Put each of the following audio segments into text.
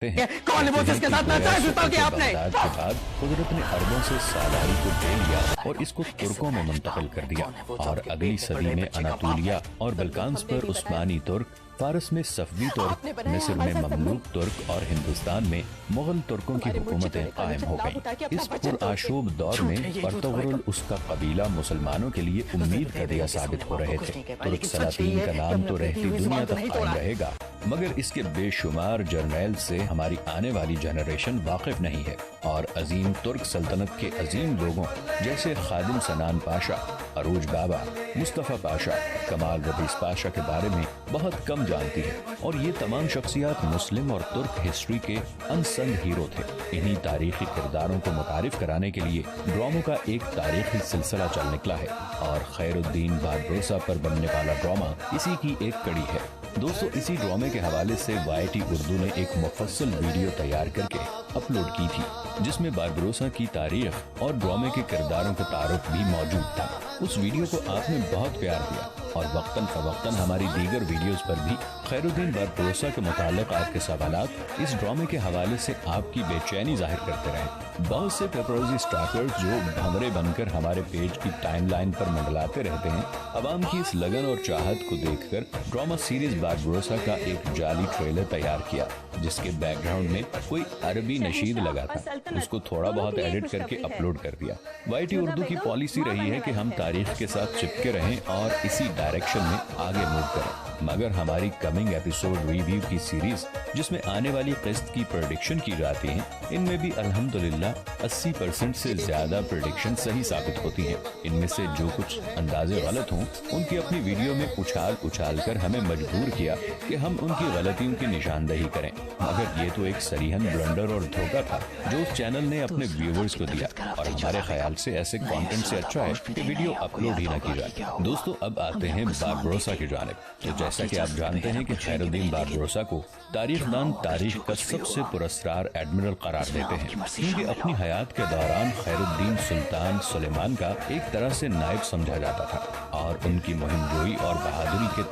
हैं। कौन है वो जिसके साथ नाचाजता किया आपने? बगदाद के बाद कुदरत ने अरबों से सालारी को दे लिया और इसको तुर्कों में मुंतकिल कर दिया और अगली सदी में अनातोलिया और बल्कान्स पर उस्मानी तुर्क, फारस में सफवी तुर्क, मिस्र में ममलूक तुर्क और हिंदुस्तान में मुगल तुर्कों की हुकूमतें कायम हो गईं। इस पुरआशूब दौर में पर्तगरुल उसका कबीला मुसलमानों के लिए उम्मीद का दिया साबित हो रहे थे। तुर्क सलातीन का नाम तो रहती दुनिया तक कायम रहेगा, मगर इसके बेशुमार जर्नैल से हमारी आने वाली जनरेशन वाकिफ नहीं है और अजीम तुर्क सल्तनत के अजीम लोगों जैसे खादिम सनान पाशा, अरूज बाबा, मुस्तफ़ा पाशा, कमाल रबीस पाशा के बारे में बहुत कम जानती है और ये तमाम शख्सियात मुस्लिम और तुर्क हिस्ट्री के अनसंग हीरो थे। इन्हीं तारीखी किरदारों को मुतारिफ कराने के लिए ड्रामों का एक तारीखी सिलसिला चल निकला है और खैरुद्दीन बारबरोसा पर बनने वाला ड्रामा इसी की एक कड़ी है। दोस्तों, इसी ड्रामे के हवाले से YT उर्दू ने एक मुफस्सल वीडियो तैयार करके अपलोड की थी, जिसमें बारबरोसा की तारीख और ड्रामे के किरदारों का तारुफ भी मौजूद था। उस वीडियो को आपने बहुत प्यार दिया और वक्तन फवक्तन हमारी दीगर वीडियोस पर भी खैरुद्दीन बारबरोसा के मुतालिक आपके सवालात इस ड्रामे के हवाले से आपकी बेचैनी जाहिर करते रहे। बहुत से पेपरोजी स्टॉकर्स जो भंवरे बनकर हमारे पेज की टाइमलाइन पर मंडलाते रहते हैं, अवाम की इस लगन और चाहत को देखकर ड्रामा सीरीज बारबरोसा का एक जाली ट्रेलर तैयार किया, जिसके बैकग्राउंड में कोई अरबी नशीद लगा था। उसको थोड़ा बहुत एडिट करके अपलोड कर दिया। YT उर्दू की पॉलिसी रही है कि हम तारीख के साथ चिपके रहें और इसी डायरेक्शन में आगे मूव करें, मगर हमारी कमिंग एपिसोड रिव्यू की सीरीज जिसमें आने वाली किस्त की प्रेडिक्शन की जाती है, इनमें भी अल्हम्दुलिल्लाह 80% से ज्यादा प्रेडिक्शन सही साबित होती हैं। इनमें से जो कुछ अंदाजे गलत हों, उनकी अपनी वीडियो में उछाल कर हमें मजबूर किया कि हम उनकी गलतियों की निशानदही करें, मगर ये तो एक सरीहन ब्लंडर और धोखा था जो उस चैनल ने अपने व्यूवर्स को दिया और हमारे ख्याल से ऐसे कंटेंट से अच्छा है कि वीडियो अपलोड ही न की जाए। दोस्तों, अब आते हैं बारबरोसा की जानिब। तो जैसा कि आप जानते हैं कि खैरुद्दीन बारबरोसा को तारीखदान तारीख का सबसे पुरस्कार एडमिरल करार देते हैं, क्योंकि अपनी हयात के दौरान खैरुद्दीन सुल्तान सुलेमान का एक तरह से नायब समझा जाता था और उनकी मुहिमजोई और बहादुरी के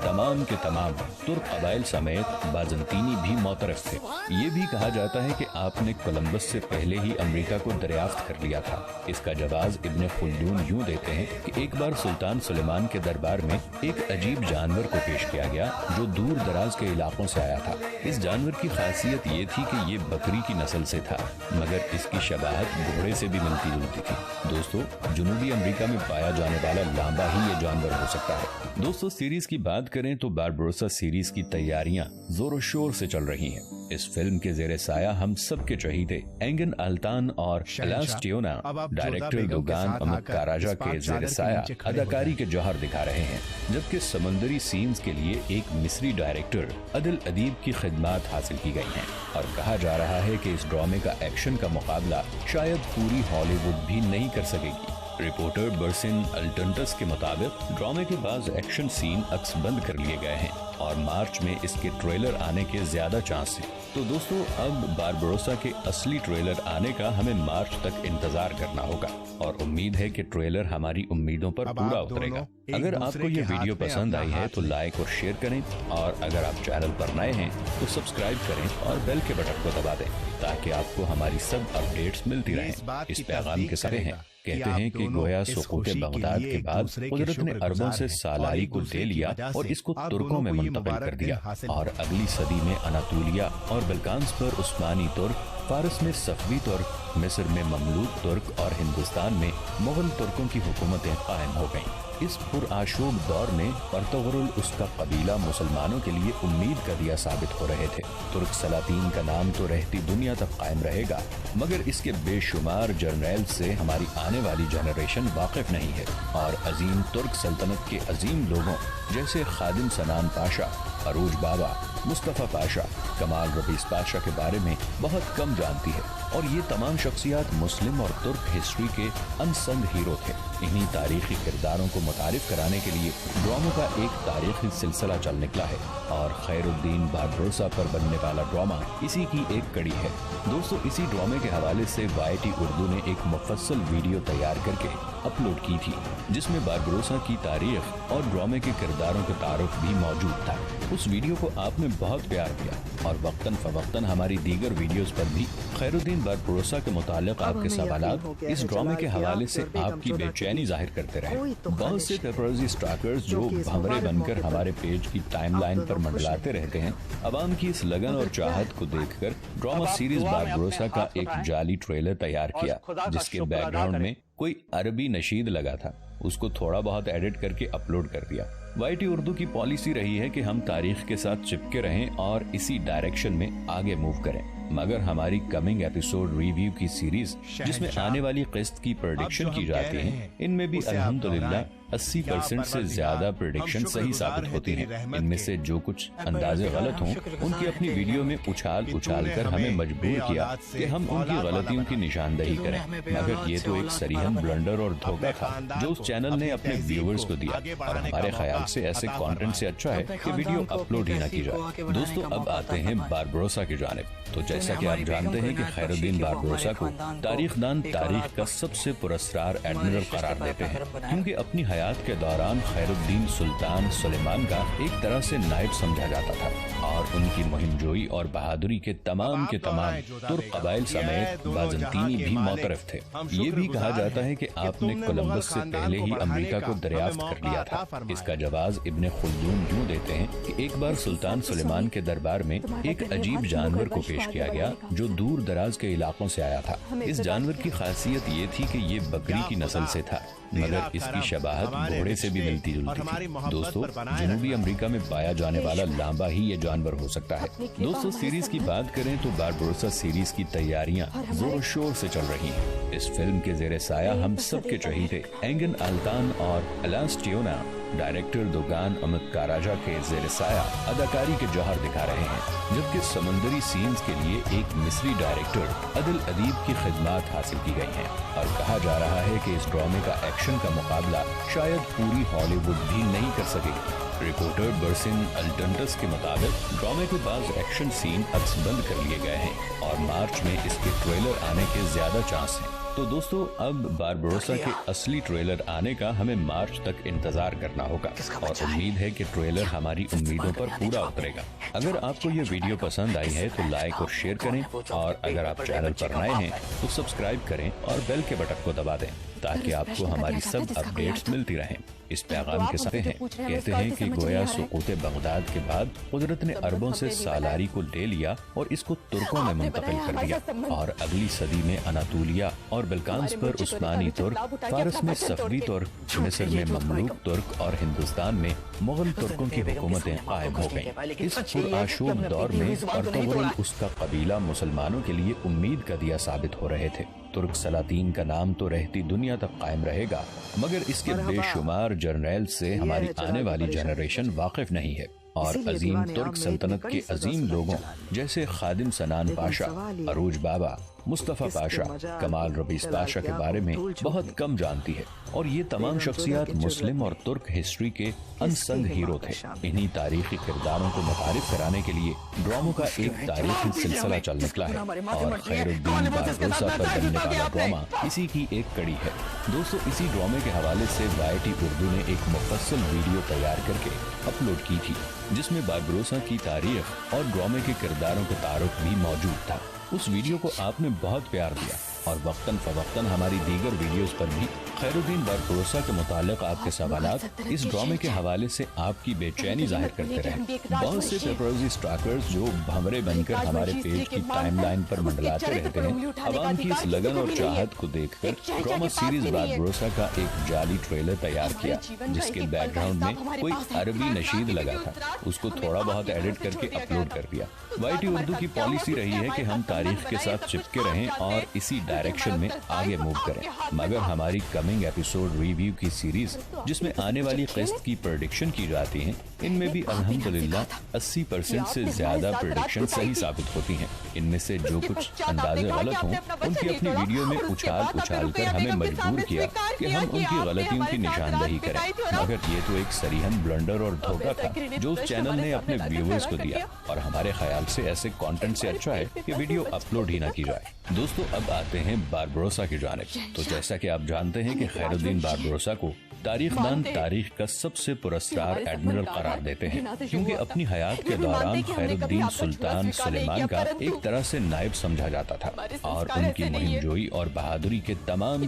तमाम तुर्क कबाइल समेत बाजंतीनी भी मोतरफ थे। ये भी कहा जाता है कि आपने कोलंबस से पहले ही अमेरिका को दरियाफ्त कर लिया था। इसका जवाब इब्ने खुल्दून यूं देते हैं कि एक बार सुल्तान सुलेमान के दरबार में एक अजीब जानवर को पेश किया गया जो दूर दराज के इलाकों से आया था। इस जानवर की खासियत ये थी कि ये बकरी की नस्ल से था, मगर इसकी शबाहत घोड़े से भी मिलती जुलती थी। दोस्तों, जनूबी अमेरिका में पाया जाने वाला लांबा ही ये जानवर हो सकता है। दोस्तों, सीरीज की बात करें तो बारबरोसा सीरीज की तैयारियां जोरों शोर से चल रही हैं। इस फिल्म के जेरे साया हम सबके चहीते एंगन अल्तान और एलास टियोना डायरेक्टर दुगान अहमद काराजा के जेरे साया अदाकारी के जौहर दिखा रहे हैं, जबकि समंदरी सीन्स के लिए एक मिस्री डायरेक्टर अदिल अदीब की खिदमात हासिल की गई हैं और कहा जा रहा है कि इस ड्रामे का एक्शन का मुकाबला शायद पूरी हॉलीवुड भी नहीं कर सकेगी। रिपोर्टर बर्सिन अल्टंटस के मुताबिक ड्रामे के बाद एक्शन सीन अक्सबंद कर लिए गए हैं और मार्च में इसके ट्रेलर आने के ज्यादा चांस हैं। तो दोस्तों, अब बारबरोसा के असली ट्रेलर आने का हमें मार्च तक इंतजार करना होगा और उम्मीद है कि ट्रेलर हमारी उम्मीदों पर पूरा उतरेगा। अगर आपको ये वीडियो पसंद आई है तो लाइक और शेयर करें और अगर आप चैनल पर नए हैं तो सब्सक्राइब करें और बेल के बटन को दबा दें ताकि आपको हमारी सब अपडेट्स मिलती रहें। इस पैगाम के सारे हैं कहते हैं कि गोया सुकूत बगदाद के बाद कुदरत ने अरबों से सालारी को दे लिया और इसको तुर्कों में मुंतकिल कर दिया और अगली सदी में अनातोलिया और बल्कान्स पर उस्मानी तुर्क, फारस में सफवी तुर्क, मिस्र में ममलूक तुर्क और हिंदुस्तान में मुगल तुर्कों की हुकूमतें कायम हो गईं। इस पुरआशूब दौर में पर्तगरुल उसका कबीला मुसलमानों के लिए उम्मीद का दिया साबित हो रहे थे। तुर्क सलातीन का नाम तो रहती दुनिया तक कायम रहेगा, मगर इसके बेशुमार जर्नैल से हमारी आने वाली जनरेशन वाकिफ नहीं है और अजीम तुर्क सल्तनत के अजीम लोगों जैसे खादिम सनान पाशा, अरूज बाबा, मुस्तफ़ा पाशा, कमाल रबीस पाशा के बारे में बहुत कम जानती है और ये तमाम शख्सियात मुस्लिम और तुर्क हिस्ट्री के अनसंग हीरो थे। इन्हीं तारीखी किरदारों को मुतारिफ कराने के लिए ड्रामों का एक तारीखी सिलसिला चल निकला है और खैरुद्दीन बारबरोसा पर बनने वाला ड्रामा इसी की एक कड़ी है। दोस्तों, इसी ड्रामे के हवाले से YT उर्दू ने एक मुफस्सल वीडियो तैयार करके अपलोड की थी, जिसमें बारबरोसा की तारीख और ड्रामे के किरदारों का तारुफ भी मौजूद था। उस वीडियो को आपने बहुत प्यार दिया और वक्तन फवक्तन हमारी दीगर वीडियोस पर भी खैरुद्दीन बारबरोसा के मुताल्लिक आपके सवालात इस ड्रामे के हवाले से आपकी बेचैनी जाहिर करते रहे। बहुत से पेपरजी स्टाकर्स जो भंवरे बनकर हमारे पेज की टाइमलाइन पर मंडलाते रहते हैं, अवाम की इस लगन और चाहत को देखकर ड्रामा सीरीज बारबरोसा का एक जाली ट्रेलर तैयार किया, जिसके बैकग्राउंड में कोई अरबी नशीद लगा था। उसको थोड़ा बहुत एडिट करके अपलोड कर दिया। YT उर्दू की पॉलिसी रही है कि हम तारीख के साथ चिपके रहें और इसी डायरेक्शन में आगे मूव करें, मगर हमारी कमिंग एपिसोड रिव्यू की सीरीज जिसमें आने वाली किस्त की प्रेडिक्शन की जाती है, इनमें भी अल्हम्दुलिल्लाह 80% से ज्यादा प्रेडिक्शन सही साबित होती हैं। इनमें से जो कुछ अंदाजे गलत हों, उनकी अपनी वीडियो में उछाल कर हमें मजबूर किया कि हम उनकी गलतियों की निशानदही करें, मगर ये तो एक सरीहन ब्लंडर और धोखा था जो उस चैनल ने अपने व्यूअर्स को दिया और हमारे ख्याल से ऐसे कंटेंट से अच्छा है कि वीडियो अपलोड ही न की जाए। दोस्तों, अब आते हैं बारबरोसा की जानिब। तो जैसा कि आप जानते हैं कि खैरुद्दीन बारबरोसा को तारीखदान तारीख का सबसे पुरस्कार एडमिरल करार देते हैं, क्योंकि अपनी हयात के दौरान खैरुद्दीन सुल्तान सुलेमान का एक तरह से नायब समझा जाता था और उनकी मुहिमजोई और बहादुरी के तमाम तुर्क कबाइल समेत बाज़ंतीनी भी मोतरफ थे। ये भी कहा जाता है कि आपने कोलंबस से पहले ही अमेरिका को दरियाफ्त कर लिया था। इसका जवाब इब्ने खुल्दून यूं देते हैं कि एक बार सुल्तान सुलेमान के दरबार में एक अजीब जानवर को पेश किया गया जो दूर दराज के इलाकों से आया था। इस जानवर की खासियत ये थी कि ये बकरी की नस्ल से था, मगर इसकी शबाहत घोड़े से भी मिलती जुलती थी। दोस्तों, जनूबी अमेरिका में पाया जाने वाला लांबा ही ये जानवर हो सकता है। दोस्तों, सीरीज की बात करें तो बारबरोसा सीरीज की तैयारियां जोर शोर से चल रही हैं। इस फिल्म के जेरे साया हम सबके चहीते एंगन अल्तान और अलास टियोना डायरेक्टर दोगान अमित काराजा के जेरे साया अदाकारी के जौहर दिखा रहे हैं, जबकि समुद्री सीन्स के लिए एक मिस्री डायरेक्टर अदिल अदीब की खिदमत हासिल की गई हैं और कहा जा रहा है कि इस ड्रामे का एक्शन का मुकाबला शायद पूरी हॉलीवुड भी नहीं कर सकेगी। रिपोर्टर बर्सिन अल्टंटस के मुताबिक ड्रामे के बाद एक्शन सीन अक्सबंद कर लिए गए हैं और मार्च में इसके ट्रेलर आने के ज्यादा चांस हैं। तो दोस्तों, अब बारबरोसा के असली ट्रेलर आने का हमें मार्च तक इंतजार करना होगा और उम्मीद है कि ट्रेलर हमारी उम्मीदों पर पूरा उतरेगा। अगर आपको ये वीडियो पसंद आई है तो लाइक और शेयर करें और अगर आप चैनल पर नए हैं तो सब्सक्राइब करें और बेल के बटन को दबा दें ताकि आपको हमारी सब अपडेट्स मिलती रहें। इस पैगाम के साथ कहते हैं कि गोया सुकूत बगदाद के बाद कुदरत ने अरबों से सालारी को ले लिया और इसको तुर्कों में मुंतकिल कर दिया और अगली सदी में अनातोलिया और बल्कान्स पर उस्मानी तुर्क, फारस में सफवी तुर्क, मिस्र में ममलूक तुर्क और हिंदुस्तान में मुगल तुर्कों की हुकूमतें कायम हो गईं। इस पुरआशूब दौर में अर्तुगरुल उसका कबीला मुसलमानों के लिए उम्मीद का दिया साबित हो रहे थे। तुर्क सलातीन का नाम तो रहती दुनिया तक कायम रहेगा, मगर इसके बेशुमार जर्नैल से हमारी आने वाली जनरेशन वाकिफ नहीं है और अजीम तुर्क सल्तनत के अजीम लोगों जैसे खादिम सनान पाशा, अरूज बाबा, मुस्तफ़ा पाशा, कमाल रबीस पाशा के बारे में बहुत कम जानती है और ये तमाम शख्सियात मुस्लिम और तुर्क हिस्ट्री के अनसंग हीरो थे। इन्हीं तारीखी किरदारों को मुतारिफ कराने के लिए ड्रामों का एक तारीखी सिलसिला चल निकला है और खैरुद्दीन बारबरोसा पर बनने वाला ड्रामा इसी की एक कड़ी है। दोस्तों, इसी ड्रामे के हवाले से YT उर्दू ने एक मुफस्सल वीडियो तैयार करके अपलोड की थी, जिसमें बारबरोसा की तारीख और ड्रामे के किरदारों का तारुफ भी मौजूद था। उस वीडियो को आपने बहुत प्यार दिया और वक्तन फवक्तन हमारी दीगर वीडियोस पर भी खैरुद्दीन बारबरोसा के मुताल्लिक आपके सवालात इस ड्रामे के हवाले से आपकी बेचैनी जाहिर करते रहे। बहुत से पेपरजी स्टाकर्स जो भंवरे बनकर हमारे पेज की टाइमलाइन पर मंडलाते रहते हैं, अवाम की इस लगन और चाहत को देखकर ड्रामा सीरीज बारबरोसा का एक जाली ट्रेलर तैयार किया, जिसके बैकग्राउंड में कोई अरबी नशीद लगा था। उसको थोड़ा बहुत एडिट करके अपलोड कर दिया। YT उर्दू की पॉलिसी रही है कि हम तारीख के साथ चिपके रहें और इसी डायरेक्शन में आगे मूव करें, मगर हमारी कमिंग एपिसोड रिव्यू की सीरीज जिसमें आने वाली किस्त की प्रेडिक्शन की जाती है, ان میں بھی الحمدللہ 80% سے زیادہ پریڈکشن صحیح ثابت ہوتی ہیں۔ ان میں سے جو کچھ اندازے غلط ہوں ان کی اپنی ویڈیو میں اچھال کر ہمیں مجبور کیا کہ ہم ان کی غلطیوں کی نشاندہی کریں، مگر یہ تو ایک صریحاً بلنڈر اور دھوکہ تھا جو اس چینل نے اپنے ویورز کو دیا، اور ہمارے خیال سے ایسے کانٹینٹ سے اچھا ہے کہ ویڈیو اپلوڈ ہی نہ کی جائے۔ دوستو اب آتے ہیں باربروسا کی جانب۔ تو جیسا کہ آپ جانتے ہیں کہ خیر الدین باربروسا کو تاریخ دان تاریخ کا سب سے پراسرار ایڈمرل قرار دیتے ہیں، کیونکہ اپنی حیات کے دوران خیر الدین سلطان سلیمان کا ایک طرح سے نائب سمجھا جاتا تھا، اور ان کی مہم جوئی اور بہادری کے تمام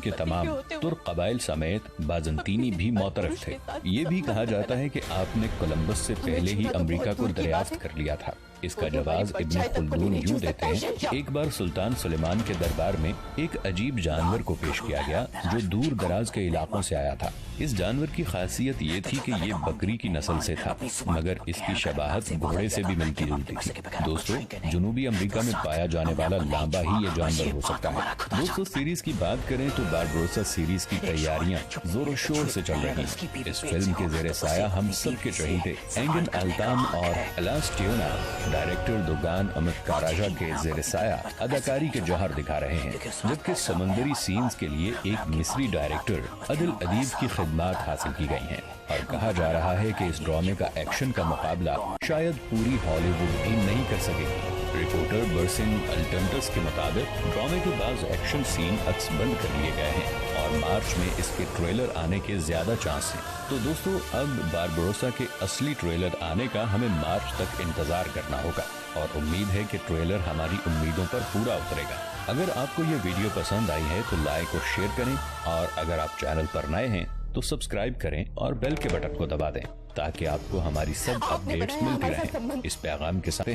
ترک قبائل سمیت بازنطینی بھی معترف تھے۔ یہ بھی کہا جاتا ہے کہ آپ نے کولمبس سے پہلے ہی امریکہ کو دریافت کر لیا تھا۔ اس کا جواز ابن خلدون یوں دیتے ہیں کہ ایک بار سلطان سلیمان کے دربار میں ایک عجیب جانور کو پیش کیا گیا جو دور دراز کے علاقوں سے آیا تھا۔ اس جانور کی خاصیت یہ تھی کہ یہ بکری کی نسل سے تھا، مگر اس کی شباہت گھوڑے سے بھی ملتی جلتی تھی۔ دوستو جنوبی امریکہ میں پایا جانے والا لامبا ہی یہ جانور ہو سکتا ہے۔ دوستو سیریز کی بات کریں تو باربروسا سیریز کی تیاریاں زور و شور سے چل رہی ہیں۔ اس فلم کے زیر سایہ ہم سب کے شہید اینگن التام اور الاس ٹیونا ڈائریکٹر دوگان امت کاراجا کے زیر سایہ اداکاری کے جوہر دکھا رہے ہیں، جبکہ سمندری سینز کے لیے ایک مصری ڈائریکٹر عدل ادیب کی خدمات حاصل کی گئی ہیں، اور کہا جا رہا ہے کہ اس ڈرامے کا ایکشن کا مقابلہ شاید پوری ہالی ووڈ بھی نہیں کر سکے گی۔ رپورٹر برسن الٹنٹس کے مطابق ڈرامے کے بعض ایکشن سین عکس بند کر لیے گئے ہیں، اور مارچ میں اس کے ٹریلر آنے کے زیادہ چانس ہیں۔ تو دوستو اب باربروسا کے اصلی ٹریلر آنے کا ہمیں مارچ تک انتظار کرنا ہوگا، اور امید ہے کہ ٹریلر ہماری امیدوں پر پورا اترے گا۔ اگر آپ کو یہ ویڈیو پسند آئی ہے تو لائک اور شیئر کریں، اور اگر آپ چینل پر نئے ہیں تو سبسکرائب کریں اور بیل کے بٹن کو دبا دیں تاکہ آپ کو ہماری سب اپڈیٹس ملتی رہیں۔ اس پیغام کے ساتھ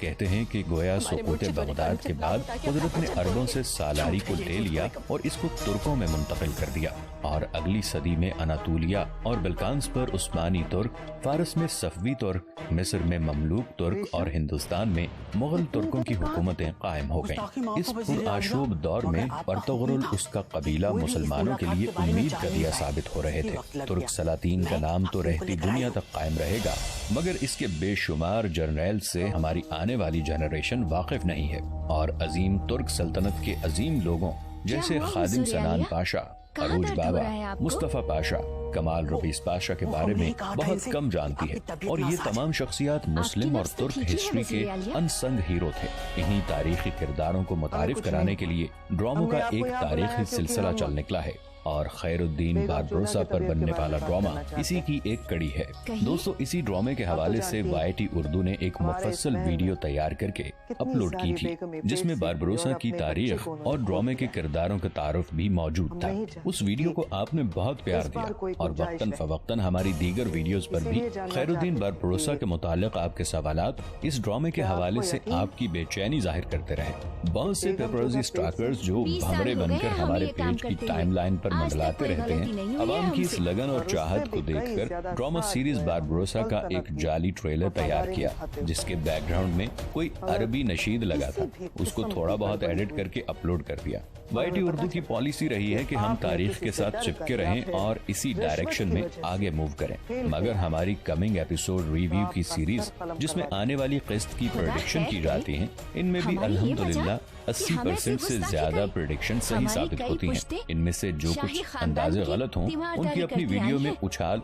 کہتے ہیں کہ گویا سقوط بغداد کے بعد قدرت نے عربوں سے سالاری کو لے لیا اور اس کو ترکوں میں منتقل کر دیا، اور اگلی صدی میں اناطولیہ اور بلقانس پر عثمانی ترک، فارس میں صفوی ترک، مصر میں مملوک ترک اور ہندوستان میں مغل ترکوں کی حکومتیں قائم ہو گئیں۔ اس پرآشوب دور میں ارطغرل اس کا قبیلہ مسلمانوں کے لیے امید کا دیا ثابت ہو رہے تھے۔ ترک سلاطین کا نام تو رہتی دنیا تک قائم رہے گا، مگر اس کے بے شمار جرنیل سے ہماری آنے والی جنریشن واقف نہیں ہے، اور عظیم ترک سلطنت کے عظیم لوگوں جیسے خادم سنان پاشا، عروج بابا، مصطفیٰ پاشا، کمال ربیس پاشا کے بارے میں بہت کم جانتی ہے، اور یہ تمام شخصیات مسلم اور ترک ہسٹری کے انسنگ ہیرو تھے۔ انہی تاریخی کرداروں کو متعارف کرانے کے لیے ڈراموں کا ایک تاریخی سلسلہ چل نکلا ہے، اور خیر الدین باربروسا پر بننے والا ڈرامہ اسی کی ایک کڑی ہے۔ دوستو اسی ڈرامے کے حوالے سے YT اردو نے ایک مفصل ویڈیو تیار کر کے اپلوڈ کی تھی، جس میں باربروسا کی تاریخ اور ڈرامے کے کرداروں کا تعارف بھی موجود تھا۔ اس ویڈیو کو آپ نے بہت پیار دیا، اور وقتاً فوقتاً ہماری دیگر ویڈیوز پر بھی خیر الدین باربروسا کے متعلق آپ کے سوالات اس ڈرامے کے حوالے سے آپ کی بے چینی ظاہر کرتے رہے۔ بہت سے پیپرزی سٹاکرز جو بھمرے بن کر ہمارے پیج کی ٹائم لائن پر منڈلاتے رہتے ہیں، عوام کی اس لگن اور چاہت کو دیکھ کر ڈرامہ سیریز باربروسا کا ایک جعلی ٹریلر تیار کیا، جس کے بیک گراؤنڈ میں کوئی عربی نشید لگا تھا، اس کو تھوڑا بہت ایڈٹ کر کے اپلوڈ کر دیا۔ YT اردو کی پالیسی رہی ہے کہ ہم تاریخ کے ساتھ چپکے رہیں اور اسی ڈائریکشن میں آگے موو کریں، مگر ہماری کمنگ ایپیسوڈ ریویو کی سیریز جس میں آنے والی قسط کی پریڈکشن کی جاتی ہیں، ان میں بھی الحمدللہ 80% سے زیادہ پریڈکشن صحیح ثابت ہوتی ہیں۔ ان میں سے جو کچھ اندازے غلط ہوں ان کی اپنی ویڈیو میں اچھال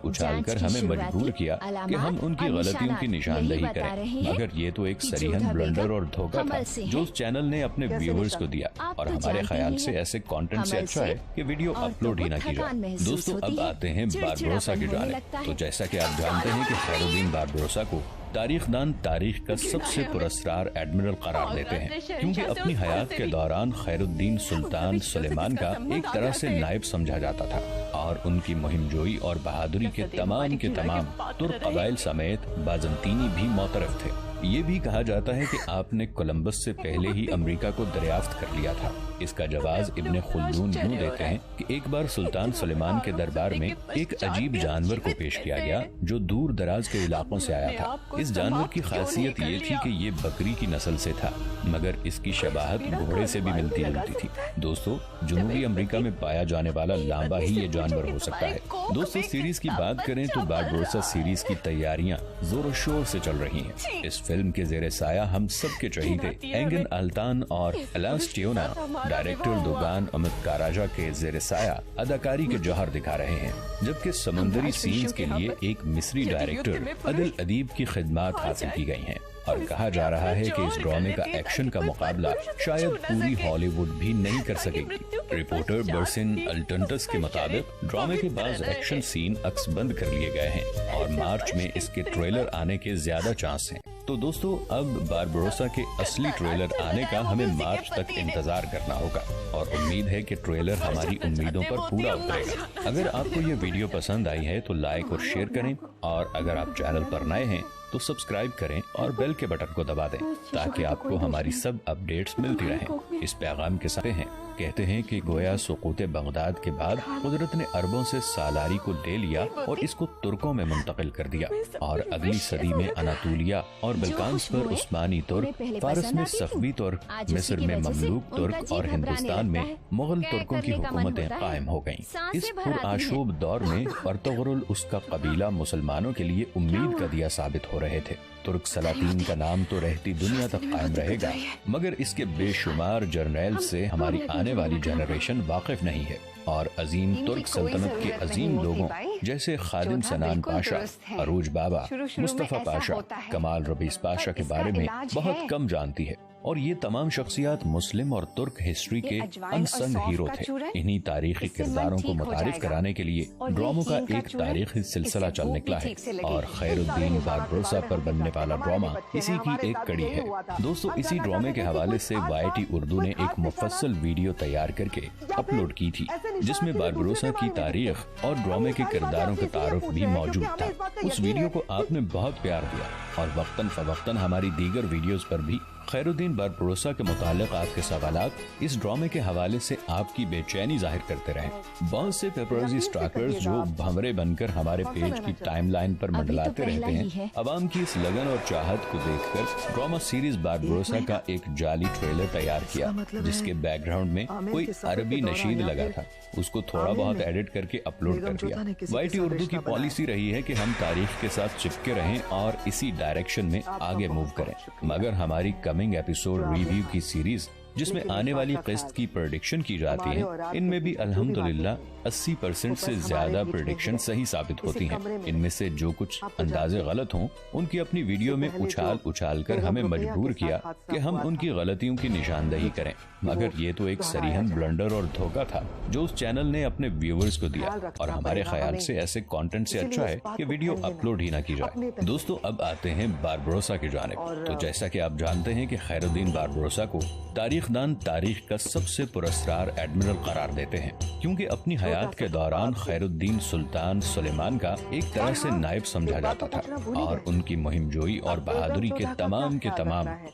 کر ہمیں مجبور کیا کہ ہم ان کی غلطیوں کی نشاندہی کریں، مگر یہ تو ایک صریحاً بلنڈر اور دھوکہ تھا جو اس چینل نے اپنے ویورز کو دیا، اور ہمارے خیال سے ایسے کانٹینٹ سے اچھا ہے کہ ویڈیو اپلوڈ ہی نہ کی جائے۔ دوستو اب آتے ہیں باربروسا کی جانب۔ تو جیسا کہ آپ جانتے ہیں کہ خیر الدین باربروسا کو تاریخ دان تاریخ کا سب سے پراسرار ایڈمرل قرار دیتے ہیں، کیونکہ اپنی حیات کے دوران خیر الدین سلطان سلیمان کا ایک طرح سے نائب سمجھا جاتا تھا، اور ان کی مہم جوئی اور بہادری کے تمام ترک قبائل سمیت بازنطینی بھی معترف تھے۔ ये भी कहा जाता है कि आपने कोलंबस से पहले ही अमेरिका को दरियाफ्त कर लिया था। इसका जवाब इब्ने खुल्दून यूं देते हैं कि एक बार सुल्तान सुलेमान के दरबार में एक अजीब जानवर को पेश किया गया जो दूर दराज के इलाकों से आया था। इस जानवर की खासियत ये थी कि ये बकरी की नस्ल से था, मगर इसकी शबाहत घोड़े से भी मिलती जुलती थी। दोस्तों, जनूबी अमेरिका में पाया जाने वाला लांबा ही ये जानवर हो सकता है। दोस्तों, सीरीज की बात करें तो बारबरोसा सीरीज की तैयारियां जोरों शोर से चल रही हैं। इस फिल्म के जेरे साया हम सबके चहीते एंगन अल्तान और एलास टियोना डायरेक्टर दोगान अमित काराजा के जेरे साया अदाकारी के जौहर दिखा रहे हैं, जबकि समुंदरी सीन्स के लिए एक मिस्री डायरेक्टर अदिल अदीब की खिदमात हासिल की गई हैं। और कहा जा रहा है कि इस ड्रामे का एक्शन का मुकाबला शायद पूरी हॉलीवुड भी नहीं कर सकेगी। रिपोर्टर बर्सिन अल्टंटस के मुताबिक ड्रामे के बाद एक्शन सीन अक्सबंद कर लिए गए हैं और मार्च में इसके ट्रेलर आने के ज्यादा चांस हैं। तो दोस्तों, अब बारबरोसा के असली ट्रेलर आने का हमें मार्च तक इंतजार करना होगा और उम्मीद है कि ट्रेलर हमारी उम्मीदों पर पूरा उतरेगा। अगर आपको ये वीडियो पसंद आई है तो लाइक और शेयर करें, और अगर आप चैनल पर नए हैं तो सब्सक्राइब करें और बेल के बटन को दबा दें ताकि आपको हमारी सब अपडेट्स मिलती रहें। इस पैगाम के साथ कहते हैं कि गोया सुकूते बगदाद के बाद कुदरत ने अरबों से सालारी को ले लिया और इसको तुर्कों में मुंतकिल कर दिया, और अगली सदी में अनातोलिया और बल्कान्स पर उस्मानी तुर्क, फारस में सफवी तुर्क, मिस्र में ममलूक तुर्क और हिंदुस्तान में मुगल तुर्कों की हुकूमतें कायम हो गयीं। इस पुरआशूब दौर में अर्तुगरुल उसका कबीला मुसलमानों के लिए उम्मीद का दिया साबित हो रहे थे। तुर्क सलातीन का नाम तो रहती दुनिया तक कायम रहेगा, मगर इसके बेशुमार जर्नैल से हमारी आने वाली जनरेशन वाकिफ नहीं है, और अजीम तुर्क सल्तनत के अजीम लोगों जैसे खादिम सनान पाशा, अरूज बाबा, मुस्तफा पाशा, कमाल रबीस पाशा के बारे में बहुत कम जानती है। और ये तमाम शख्सियात मुस्लिम और तुर्क हिस्ट्री के अनसंग हीरो थे। इन्हीं तारीखी किरदारों को मुतारिफ कराने के लिए ड्रामों का एक तारीखी सिलसिला चल निकला है, और खैरुद्दीन बारबरोसा पर बनने वाला ड्रामा इसी की एक कड़ी है। दोस्तों, इसी ड्रामे के हवाले से YT उर्दू ने एक मुफस्सल वीडियो तैयार करके अपलोड की थी, जिसमें बारबरोसा की तारीख और ड्रामे के किरदारों का तारुफ भी मौजूद था। उस वीडियो को आपने बहुत प्यार दिया, और वक्तन फवक्तन हमारी दीगर वीडियोस पर भी खैरुद्दीन बारबरोसा के मुतालिक आपके सवालात इस ड्रामे के हवाले से आपकी बेचैनी जाहिर करते रहे। बहुत से पेपरोजी स्टॉकर्स जो भंवरे बनकर हमारे पेज की टाइमलाइन पर मंडलाते रहते हैं, अवाम की इस लगन और चाहत को देखकर ड्रामा सीरीज बारबरोसा का एक जाली ट्रेलर तैयार किया, जिसके बैकग्राउंड में कोई अरबी नशीद लगा था। उसको थोड़ा बहुत एडिट करके अपलोड कर दिया। YT उर्दू की पॉलिसी रही है कि हम तारीख के साथ चिपके रहें और इसी डायरेक्शन में आगे मूव करें, मगर हमारी कमिंग एपिसोड रिव्यू की सीरीज जिसमें आने वाली किस्त की प्रेडिक्शन की जाती है, इनमें भी अल्हम्दुलिल्लाह 80% से ज्यादा प्रेडिक्शन सही साबित होती हैं। इनमें से जो कुछ अंदाजे गलत हों, उनकी अपनी वीडियो में उछाल कर हमें मजबूर किया कि हम उनकी गलतियों की निशानदही करें, मगर ये तो एक सरीहन ब्लंडर और धोखा था जो उस चैनल ने अपने व्यूअर्स को दिया, और हमारे ख्याल से ऐसे कंटेंट से अच्छा है कि वीडियो अपलोड ही ना की जाए। दोस्तों, अब आते हैं बारबरोसा की जानिब। तो जैसा कि आप जानते हैं कि खैरुद्दीन बारबरोसा को तारीखदान तारीख का सबसे पुरस्कार एडमिरल करार देते हैं, क्योंकि अपनी हयात के दौरान खैरुद्दीन सुल्तान सुलेमान का एक तरह से नायब समझा जाता था, और उनकी मुहिमजोई और बहादुरी के तमाम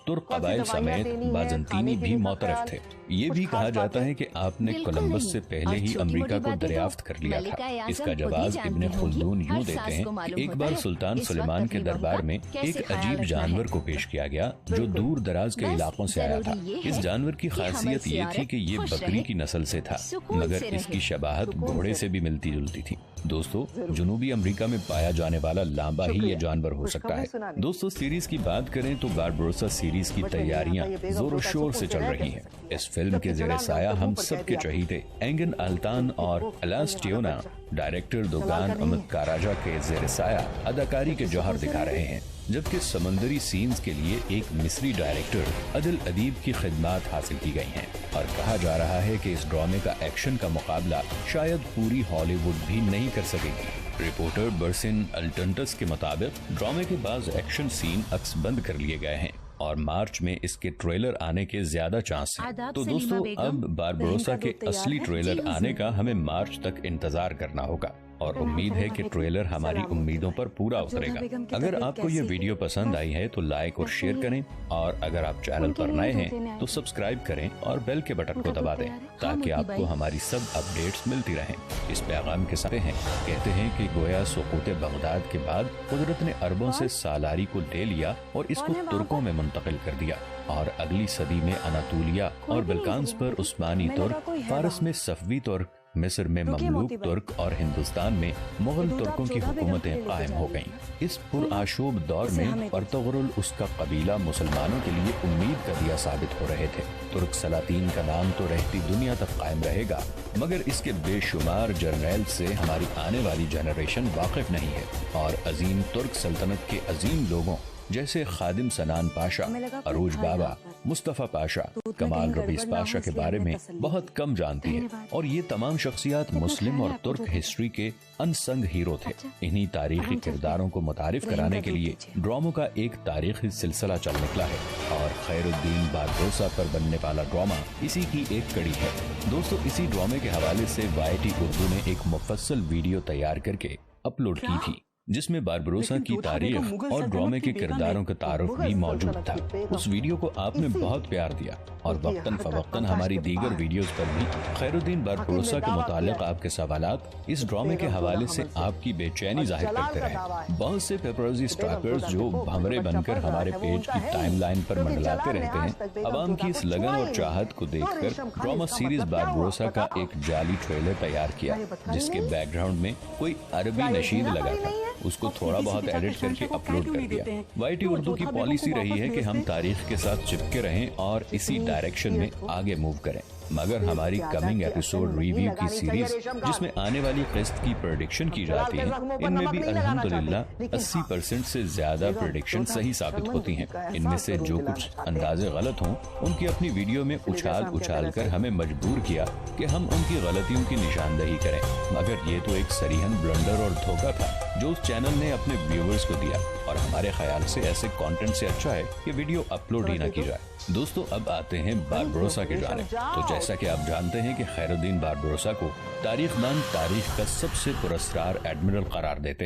तुर्क कबाइल समेत बाजंतीनी भी मोतरफ थे। ये भी कहा जाता है कि आपने कोलंबस से पहले ही अमेरिका को दरियाफ्त कर लिया था। इसका जवाब इब्ने खुल्दून यूं देते हैं कि एक बार सुल्तान सुलेमान के दरबार में एक अजीब जानवर को पेश किया गया जो दूर दराज के इलाकों से आया था। इस जानवर की खासियत ये थी कि ये बकरी की नस्ल से था, मगर इसकी शबाहत घोड़े से भी मिलती जुलती थी। दोस्तों, जनूबी अमेरिका में पाया जाने वाला लांबा ही ये जानवर हो सकता है। दोस्तों, सीरीज की बात करें तो बारबरोसा सीरीज की तैयारियां जोरों शोर से चल रही हैं। इस फिल्म के जेरे साया हम सबके चहीते एंगन अल्तान और एलास टियोना डायरेक्टर दोगान अमित काराजा के जेरे साया अदाकारी के जौहर दिखा रहे हैं, जबकि समंदरी सीन्स के लिए एक मिस्री डायरेक्टर अदिल अदीब की खिदमात हासिल की गई हैं, और कहा जा रहा है कि इस ड्रामे का एक्शन का मुकाबला शायद पूरी हॉलीवुड भी नहीं कर सकेगी। रिपोर्टर बर्सिन अल्टंटस के मुताबिक ड्रामे के बाद एक्शन सीन अक्सबंद कर लिए गए हैं, और मार्च में इसके ट्रेलर आने के ज्यादा चांस हैं। तो दोस्तों, अब बारबरोसा के असली ट्रेलर आने का हमें मार्च तक इंतजार करना होगा और उम्मीद है कि ट्रेलर हमारी उम्मीदों पर पूरा उतरेगा। अगर आपको ये वीडियो पसंद आई है तो लाइक और शेयर करें, और अगर आप चैनल पर नए हैं तो सब्सक्राइब करें और बेल के बटन को दबा दें ताकि आपको हमारी सब अपडेट्स मिलती रहें। इस पैगाम के साथ हैं, कहते हैं कि गोया सुकूत बगदाद के बाद कुदरत ने अरबों से सालारी को ले लिया और इसको तुर्कों में मुंतकिल कर दिया, और अगली सदी में अनातोलिया और बल्कान्स पर उस्मानी तुर्क, फारस में सफवी तुर्क, मिस्र में ममलूक तुर्क और हिंदुस्तान में मुगल तुर्कों की हुकूमतें कायम हो गईं। इस पुरआशूब दौर में अर्तुगरुल उसका कबीला मुसलमानों के लिए उम्मीद का दिया साबित हो रहे थे। तुर्क सलातीन का नाम तो रहती दुनिया तक कायम रहेगा, मगर इसके बेशुमार जर्नैल से हमारी आने वाली जनरेशन वाकिफ नहीं है, और अजीम तुर्क सल्तनत के अजीम लोगों जैसे खादिम सनान पाशा, अरूज बाबा, मुस्तफ़ा पाशा, कमाल रबीस पाशा के बारे में बहुत कम जानती है, और ये तमाम शख्सियात मुस्लिम और तुर्क हिस्ट्री के अनसंग हीरो थे। इन्हीं तारीखी किरदारों को मुतारिफ कराने के लिए ड्रामों का एक तारीखी सिलसिला चल निकला है, और खैरुद्दीन बारबरोसा पर बनने वाला ड्रामा इसी की एक कड़ी है। दोस्तों, इसी ड्रामे के हवाले से YT उर्दू ने एक मुफस्सल वीडियो तैयार करके अपलोड की थी, जिसमें बारबरोसा की तारीख और ड्रामे के किरदारों का तारुफ भी मौजूद था। उस वीडियो को आपने बहुत प्यार दिया, और वक्तन फवक्तन हमारी दीगर वीडियोस पर भी खैरुद्दीन बारबरोसा के मुतालिक आपके सवालात इस ड्रामे के हवाले से आपकी बेचैनी जाहिर करते रहे। बहुत से पेपरोजी स्टाकर्स जो भंवरे बनकर हमारे पेज की टाइमलाइन पर मंडलाते रहते हैं, अवाम की इस लगन और चाहत को देखकर ड्रामा सीरीज बारबरोसा का एक जाली ट्रेलर तैयार किया, जिसके बैकग्राउंड में कोई अरबी नशीद लगा था। उसको थोड़ा बहुत एडिट करके अपलोड कर दिया। YT उर्दू की पॉलिसी रही है कि हम तारीख के साथ चिपके रहें और इसी डायरेक्शन में आगे मूव करें, मगर हमारी कमिंग एपिसोड रिव्यू की सीरीज जिसमें आने वाली किस्त की प्रेडिक्शन की जाती है, इनमें भी अल्हम्दुलिल्लाह 80% से ज्यादा प्रेडिक्शन सही साबित होती हैं। इनमें से जो कुछ अंदाजे गलत हों, उनकी अपनी वीडियो में उछाल कर हमें मजबूर किया कि हम उनकी गलतियों की निशानदही करें, मगर ये तो एक सरीहन ब्लंडर और धोखा था जो उस चैनल ने अपने व्यूवर्स को दिया, और हमारे ख्याल से ऐसे कंटेंट से अच्छा है कि वीडियो अपलोड ही ना की जाए। दोस्तों, अब आते हैं बारबरोसा की जानिब। तो जैसा कि आप जानते हैं कि खैरुद्दीन बारबरोसा को तारीखदान तारीख का सबसे पुरस्कार एडमिरल करार देते हैं।